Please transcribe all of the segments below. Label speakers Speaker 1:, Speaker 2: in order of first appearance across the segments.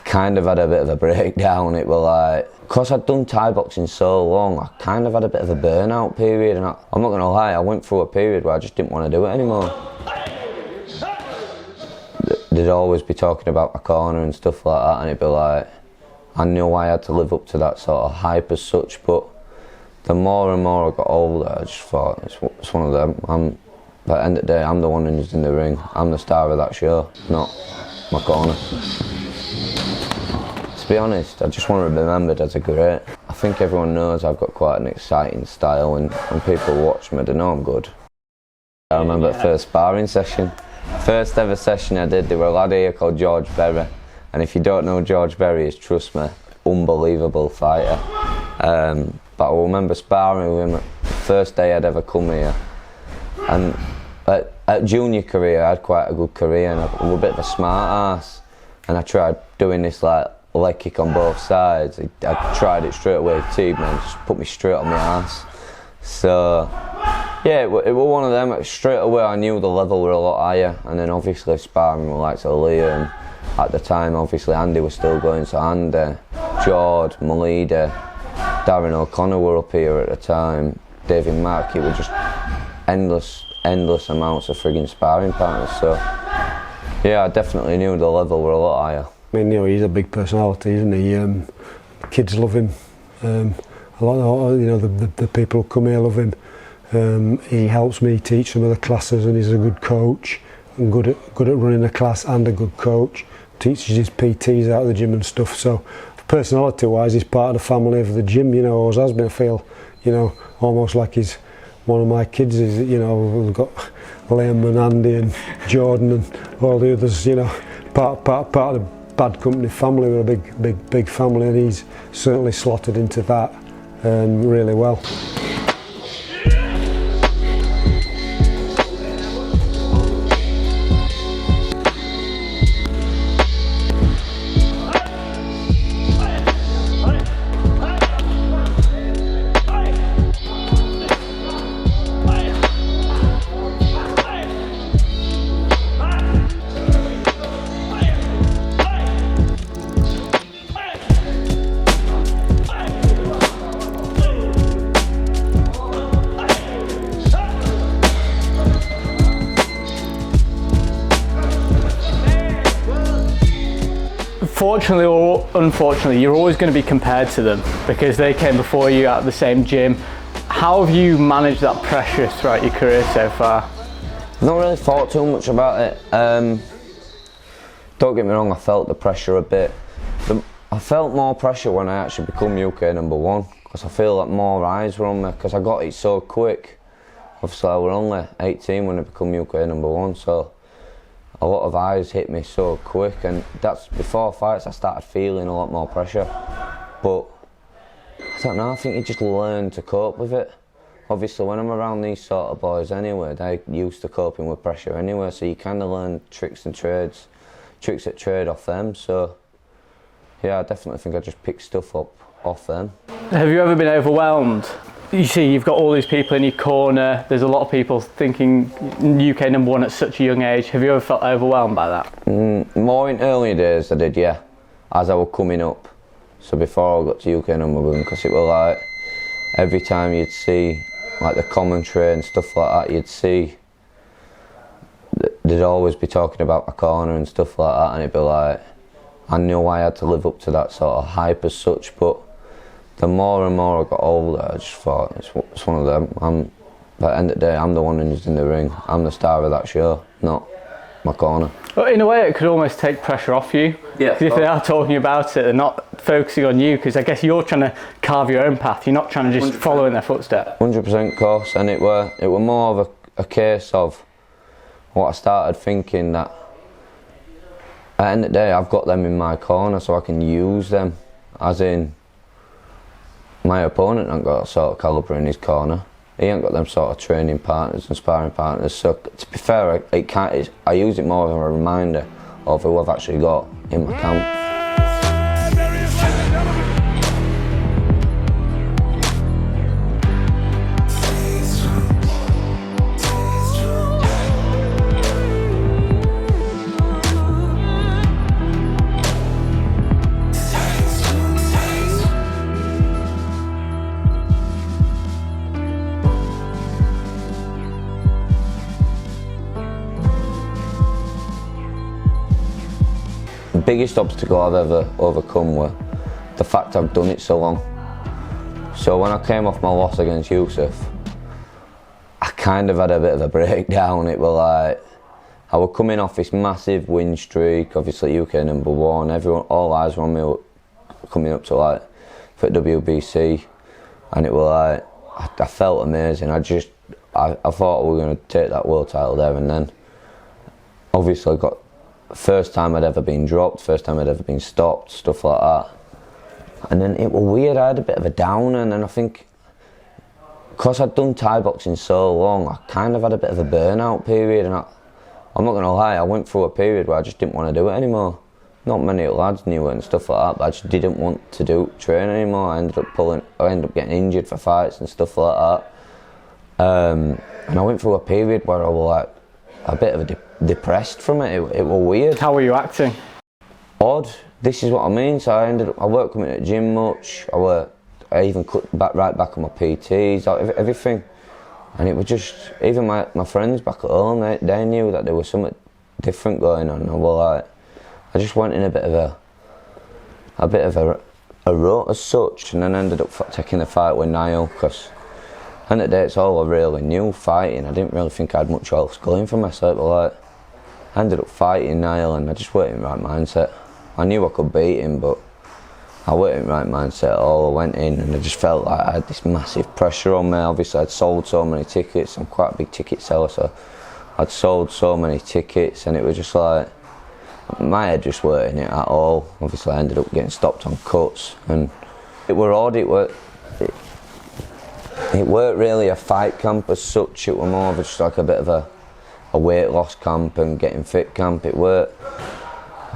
Speaker 1: kind of had a bit of a breakdown. It was like, because I'd done Thai boxing so long, I kind of had a bit of a burnout period, and I'm not going to lie, I went through a period where I just didn't want to do it anymore. They'd always be talking about my corner and stuff like that, and it'd be like, I knew I had to live up to that sort of hype as such, but the more and more I got older, I just thought, it's one of them. At the end of the day, I'm the one who's in the ring. I'm the star of that show, not my corner. To be honest, I just want to be remembered as a great. I think everyone knows I've got quite an exciting style, and when people watch me, they know I'm good. I remember the first sparring session. First ever session I did, there were a lad here called George Berry, and if you don't know George Berry, trust me, unbelievable fighter. But I remember sparring with him the first day I'd ever come here. And at junior career, I had quite a good career, and I was a bit of a smart ass. And I tried doing this like leg kick on both sides. I tried it straight away. T-man just put me straight on my ass. So yeah, it was one of them. Straight away, I knew the level were a lot higher. And then obviously sparring with like Liam. At the time, obviously Andy was still going, so Andy, George, Malida, Darren O'Connor were up here at the time. David Mack, it was just endless amounts of frigging sparring partners. So yeah, I definitely knew the level were a lot higher.
Speaker 2: I mean, you know, he's a big personality, isn't he? Kids love him. A lot of, you know, the people who come here love him. He helps me teach some of the classes, and he's a good coach and good at running a class, and a good coach. Teaches his PTs out of the gym and stuff. So personality wise, he's part of the family of the gym, you know, always has been. I feel, you know, almost like he's one of my kids. Is, you know, we've got Liam and Andy and Jordan and all the others, you know, part of the Bad Company family. We're a big family, and he's certainly slotted into that really well.
Speaker 3: Fortunately or unfortunately, you're always going to be compared to them because they came before you at the same gym. How have you managed that pressure throughout your career so far?
Speaker 1: Not really thought too much about it. Don't get me wrong, I felt the pressure a bit. I felt more pressure when I actually become UK #1, because I feel like more eyes were on me, because I got it so quick. Obviously I was only 18 when I become UK #1, so a lot of eyes hit me so quick, and that's before fights I started feeling a lot more pressure. But I don't know, I think you just learn to cope with it. Obviously when I'm around these sort of boys anyway, they're used to coping with pressure anyway, so you kind of learn tricks that trade off them. So yeah, I definitely think I just picked stuff up off them.
Speaker 3: Have you ever been overwhelmed? You see, you've got all these people in your corner. There's a lot of people thinking UK #1 at such a young age. Have you ever felt overwhelmed by that?
Speaker 1: More in early days I did, yeah, as I was coming up. So before I got to UK #1, because it was like, every time you'd see like the commentary and stuff like that, you'd see they'd always be talking about my corner and stuff like that, and it'd be like, I knew I had to live up to that sort of hype as such, but the more and more I got older, I just thought, it's one of them. At the end of the day, I'm the one who's in the ring. I'm the star of that show, not my corner.
Speaker 3: Well, in a way, it could almost take pressure off you. Yeah. Because if they are talking about it, they're not focusing on you, because I guess you're trying to carve your own path. You're not trying to just 100%. Follow in their footsteps.
Speaker 1: 100% course, and it were more of a case of what I started thinking, that at the end of the day, I've got them in my corner, so I can use them, as in, my opponent ain't got that sort of calibre in his corner. He ain't got them sort of training partners and sparring partners. So to be fair, I use it more as a reminder of who I've actually got in my camp. the biggest obstacle I've ever overcome were the fact I've done it so long. So when I came off my loss against Yusuf, I kind of had a bit of a breakdown. It was like, I was coming off this massive win streak, obviously UK #1, everyone, all eyes were on me coming up to like, for WBC, and it was like, I felt amazing. I thought we were going to take that world title there and then. Obviously got, first time I'd ever been dropped, first time I'd ever been stopped, stuff like that. And then it was weird, I had a bit of a downer, and then I think, because I'd done Thai boxing so long, I kind of had a bit of a burnout period, and I'm not going to lie, I went through a period where I just didn't want to do it anymore. Not many lads knew it and stuff like that, but I just didn't want to train anymore. I ended up getting injured for fights and stuff like that. And I went through a period where I was like a bit of depressed from it. It was weird.
Speaker 3: How were you acting?
Speaker 1: Odd. This is what I mean. So I weren't coming to the gym much. I even cut right back on my PTs, everything. And it was just, even my friends back at home, they knew that there was something different going on. I just went in a bit of a rut as such, and then ended up taking the fight with Niall, because at the end of the day it's all I really knew, fighting. I didn't really think I had much else going for myself, but I ended up fighting Niall, and I just weren't in the right mindset. I knew I could beat him, but I weren't in the right mindset at all. I went in and I just felt like I had this massive pressure on me. Obviously I'd sold so many tickets, I'm quite a big ticket seller, so I'd sold so many tickets, and it was just like, my head just weren't in it at all. Obviously I ended up getting stopped on cuts, and it were odd. It weren't really a fight camp as such, it were more of just like a bit of a weight loss camp and getting fit camp.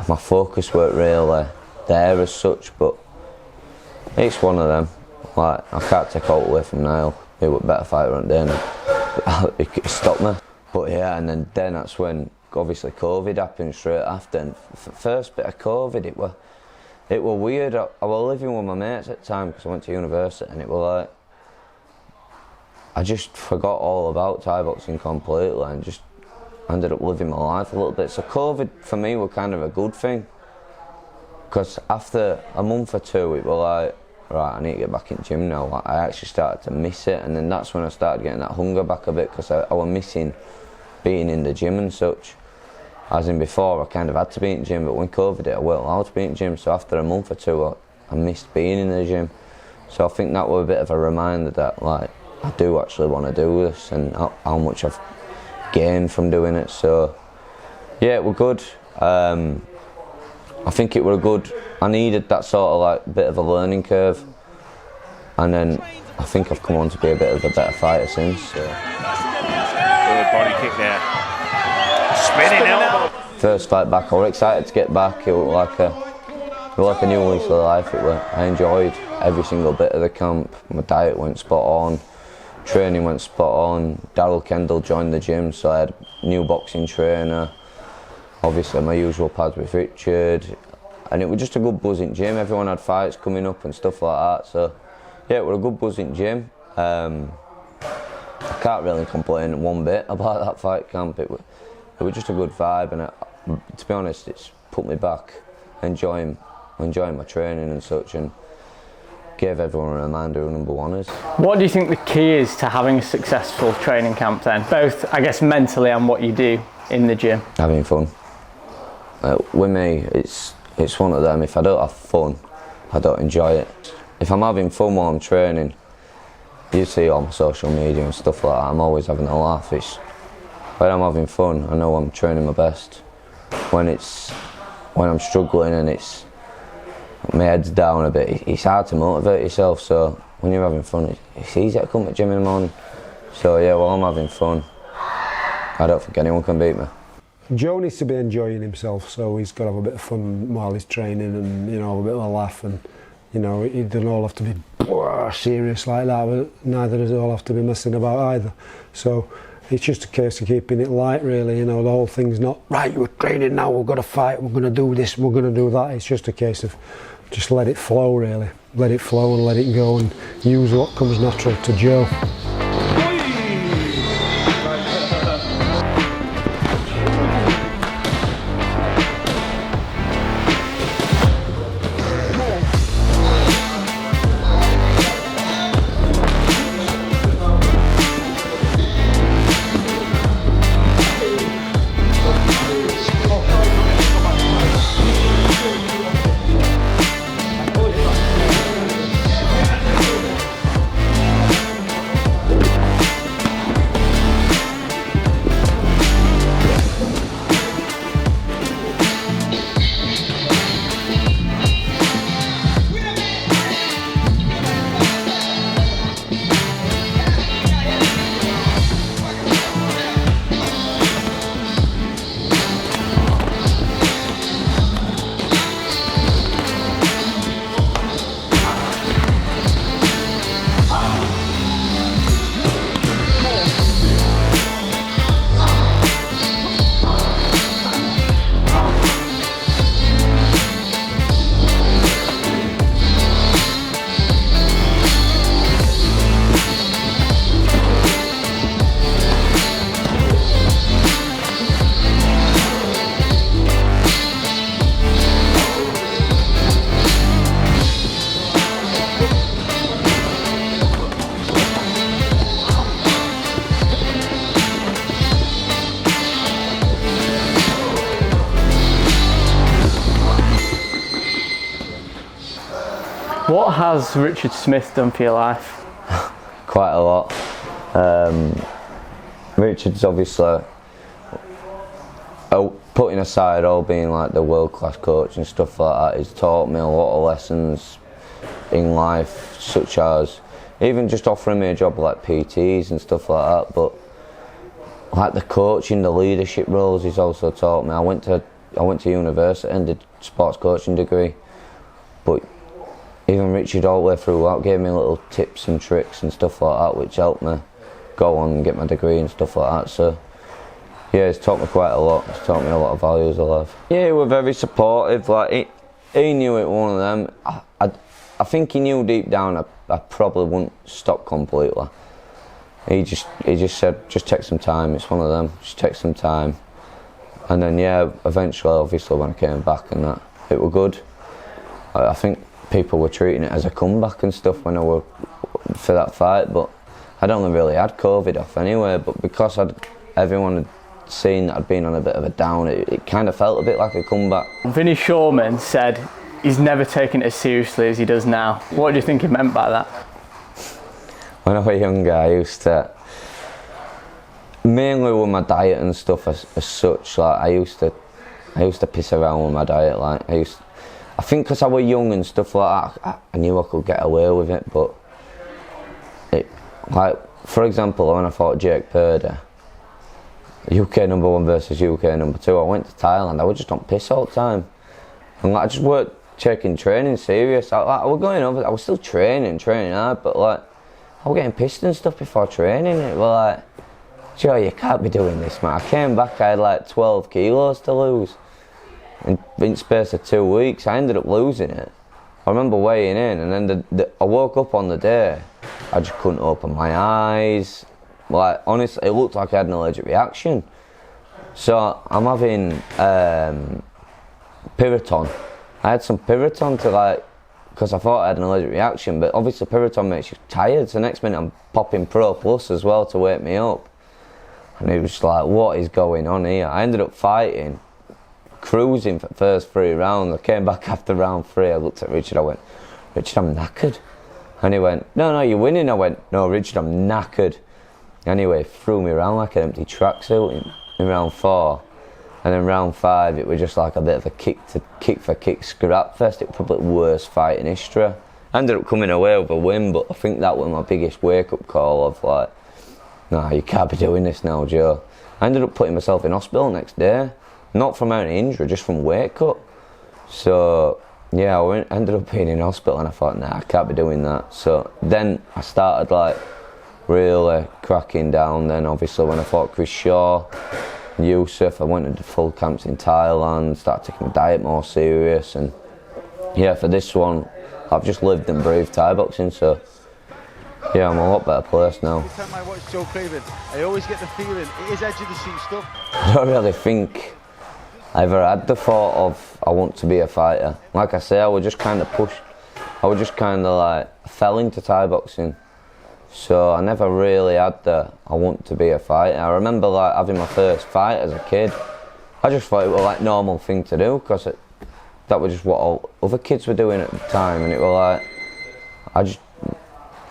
Speaker 1: My focus weren't really there as such, but it's one of them. Like, I can't take all away from Niall. He was a better fighter on day, and he could stop me. But yeah, and then that's when obviously COVID happened straight after, and first bit of COVID, it were weird. I was living with my mates at the time because I went to university, and it was like, I just forgot all about Thai boxing completely and just ended up living my life a little bit. So COVID for me was kind of a good thing, because after a month or two it was like, right, I need to get back in the gym now. Like, I actually started to miss it, and then that's when I started getting that hunger back a bit, because I was missing being in the gym and such. As in before, I kind of had to be in the gym, but when COVID hit, I wasn't allowed to be in the gym. So after a month or two, I missed being in the gym. So I think that was a bit of a reminder that, like, I do actually want to do this, and how much I've gained from doing it. So yeah, it was good. I think it was good. I needed that sort of like bit of a learning curve, and then I think I've come on to be a bit of a better fighter since. So.
Speaker 4: Good body kick there. Spinning elbow.
Speaker 1: First fight back, I was excited to get back. It was like a new lease of life. I enjoyed every single bit of the camp. My diet went spot on, training went spot on. Daryl Kendall joined the gym, so I had a new boxing trainer. Obviously my usual pads with Richard, and it was just a good buzzing gym. Everyone had fights coming up and stuff like that, so yeah, it was a good buzzing gym. I can't really complain one bit about that fight camp. It was just a good vibe, and to be honest, it's put me back enjoying my training and such, and gave everyone a reminder who number one is. What
Speaker 3: do you think the key is to having a successful training camp then? Both, I guess, mentally and what you do in the gym?
Speaker 1: Having fun. With me, it's one of them. If I don't have fun, I don't enjoy it. If I'm having fun while I'm training, you see on social media and stuff like that, I'm always having a laugh. When I'm having fun, I know I'm training my best. When I'm struggling and my head's down a bit, it's hard to motivate yourself. So when you're having fun, it's easy to come to the gym in the morning. So yeah, while I'm having fun, I don't think anyone can beat me.
Speaker 2: Joe needs to be enjoying himself, so he's got to have a bit of fun while he's training, and a bit of a laugh, and he doesn't all have to be serious like that, but neither does it all have to be messing about either. So it's just a case of keeping it light, really. The whole thing's not, right, we're training now, we've got to fight, we're going to do this, we're going to do that. It's just a case of just let it flow, really. Let it flow and let it go, and use what comes natural to Joe.
Speaker 3: What has Richard Smith done for your life?
Speaker 1: Quite a lot. Richard's obviously, putting aside all being like the world-class coach and stuff like that, he's taught me a lot of lessons in life, such as even just offering me a job like PTs and stuff like that, but like the coaching, the leadership roles he's also taught me. I went to university and did sports coaching degree, but even Richard all the way through that gave me little tips and tricks and stuff like that, which helped me go on and get my degree and stuff like that. So yeah, he's taught me quite a lot. He's taught me a lot of values of life. Yeah, he was very supportive. Like he knew it was one of them. I think he knew deep down I probably wouldn't stop completely. He just said, just take some time. It's one of them. Just take some time. And then yeah, eventually, obviously, when I came back and that, it was good. I think people were treating it as a comeback and stuff when I were for that fight, but I'd only really had COVID off anyway. But because everyone had seen that I'd been on a bit of a down, it kind of felt a bit like a comeback.
Speaker 3: Vinnie Shawman said he's never taken it as seriously as he does now. What do you think he meant by that?
Speaker 1: When I was younger, I used to, mainly with my diet and stuff as such, like I used to piss around with my diet. Like I think because I was young and stuff like that, I knew I could get away with it. But like for example, when I fought Jake Purdy, UK #1 versus UK #2, I went to Thailand. I was just on piss all the time, and like I just weren't taking training serious. I was going over, I was still training hard, but like I was getting pissed and stuff before training. It was like, Joe, you can't be doing this, man. I came back, I had like 12 kilos to lose in space of 2 weeks. I ended up losing it. I remember weighing in, and then I woke up on the day, I just couldn't open my eyes. Like honestly, it looked like I had an allergic reaction. So I'm having Piriton. I had some Piriton to like, because I thought I had an allergic reaction, but obviously Piriton makes you tired, so next minute I'm popping Pro Plus as well to wake me up. And it was like, what is going on here? I ended up fighting, cruising for the first 3 rounds. I came back after round 3, I looked at Richard, I went, Richard, I'm knackered. And he went, no, you're winning. I went, no, Richard, I'm knackered. Anyway, threw me around like an empty tracksuit in round 4. And then round 5, it was just like a bit of a kick for kick scrap fest. It was probably the worst fight in history. I ended up coming away with a win, but I think that was my biggest wake-up call of like, nah, you can't be doing this now, Joe. I ended up putting myself in hospital next day, not from any injury, just from weight cut. So yeah, I ended up being in hospital, and I thought, nah, I can't be doing that. So then I started like really cracking down. Then obviously when I fought Chris Shaw, Yusuf, I went into full camps in Thailand, started taking my diet more serious, and yeah, for this one I've just lived and breathed Thai boxing, so yeah, I'm a lot better placed now.
Speaker 5: Every time I watch Joe Craven, I always get the feeling it is edge of the seat stuff.
Speaker 1: I don't really think I ever had the thought of I want to be a fighter. Like I say, I was just kind of pushed, I was just kind of like fell into Thai boxing. So I never really had the I want to be a fighter. I remember like having my first fight as a kid. I just thought it was like normal thing to do, because that was just what all other kids were doing at the time, and it was like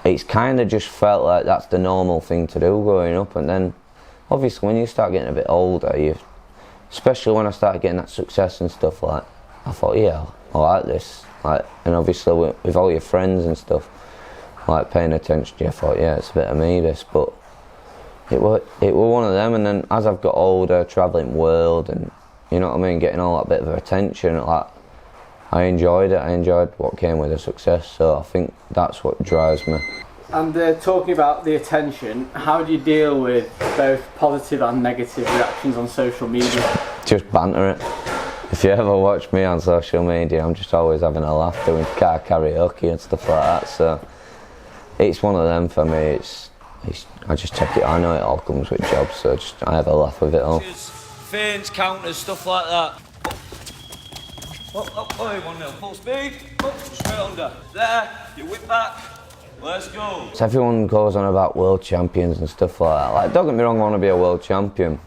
Speaker 1: it's kind of just felt like that's the normal thing to do growing up. And then obviously when you start getting a bit older, especially when I started getting that success and stuff, like I thought, yeah, I like this, like, and obviously with all your friends and stuff, like paying attention to you, I thought, yeah, it's a bit of me this. But it was one of them. And then as I've got older, travelling world, and you know what I mean, getting all that bit of attention, like I enjoyed it. I enjoyed what came with the success, so I think that's what drives me.
Speaker 3: And talking about the attention, how do you deal with both positive and negative reactions on social media?
Speaker 1: Just banter it. If you ever watch me on social media, I'm just always having a laugh doing karaoke and stuff like that, so it's one of them for me. I just take it, I know it all comes with jobs, so I have a laugh with it all.
Speaker 6: Feints, counters, stuff like that. Up, 1-0, full speed, up, straight under. There, you whip back, let's go.
Speaker 1: So everyone goes on about world champions and stuff like that. Like, don't get me wrong, I want to be a world champion,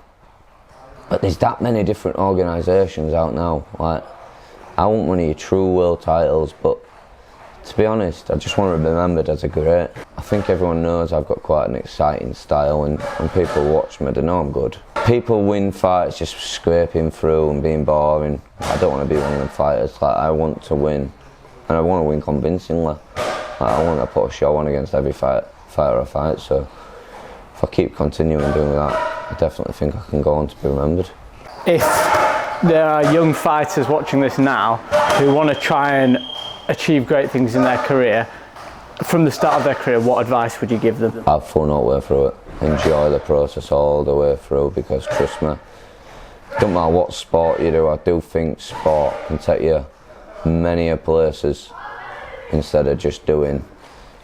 Speaker 1: but there's that many different organisations out now. Like, I want one of your true world titles, but To be honest, I just want to be remembered as a great. I think everyone knows I've got quite an exciting style, and when people watch me, they know I'm good. People win fights just scraping through and being boring. I don't want to be one of them fighters. Like, I want to win, and I want to win convincingly. Like, I want to put a show on against every fighter I fight, so if I keep continuing doing that, I definitely think I can go on to be remembered.
Speaker 3: If there are young fighters watching this now who want to try and achieve great things in their career, from the start of their career, what advice would you give them?
Speaker 1: Have fun all the way through it. Enjoy the process all the way through, because trust me, it don't matter what sport you do, I do think sport can take you many places instead of just doing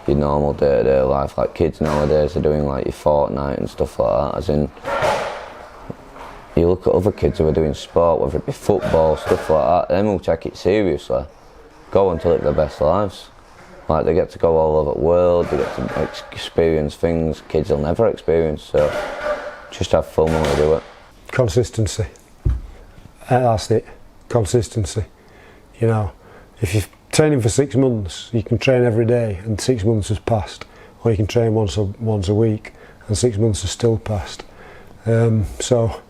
Speaker 1: your normal day-to-day life. Like, kids nowadays are doing like your Fortnite and stuff like that, as in, you look at other kids who are doing sport, whether it be football, stuff like that, them who take it seriously go on to live their best lives. Like, they get to go all over the world, they get to experience things kids will never experience, so just have fun when we do it.
Speaker 2: Consistency. That's it. Consistency. You know, if you're training for 6 months, you can train every day and 6 months has passed, or you can train once a week and 6 months has still passed. So,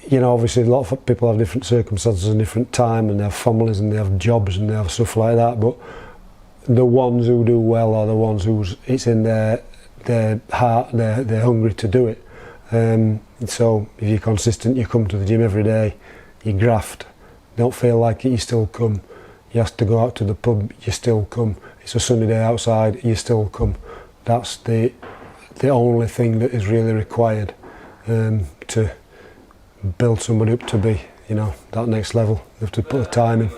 Speaker 2: you know, obviously a lot of people have different circumstances and different time, and they have families and they have jobs and they have stuff like that, but the ones who do well are the ones who's it's in their heart, they're hungry to do it. So if you're consistent, you come to the gym every day, you graft, don't feel like it, you still come. You have to go out to the pub, you still come. It's a sunny day outside, you still come. That's the only thing that is really required to build somebody up to be, you know, that next level. You have to put the time in.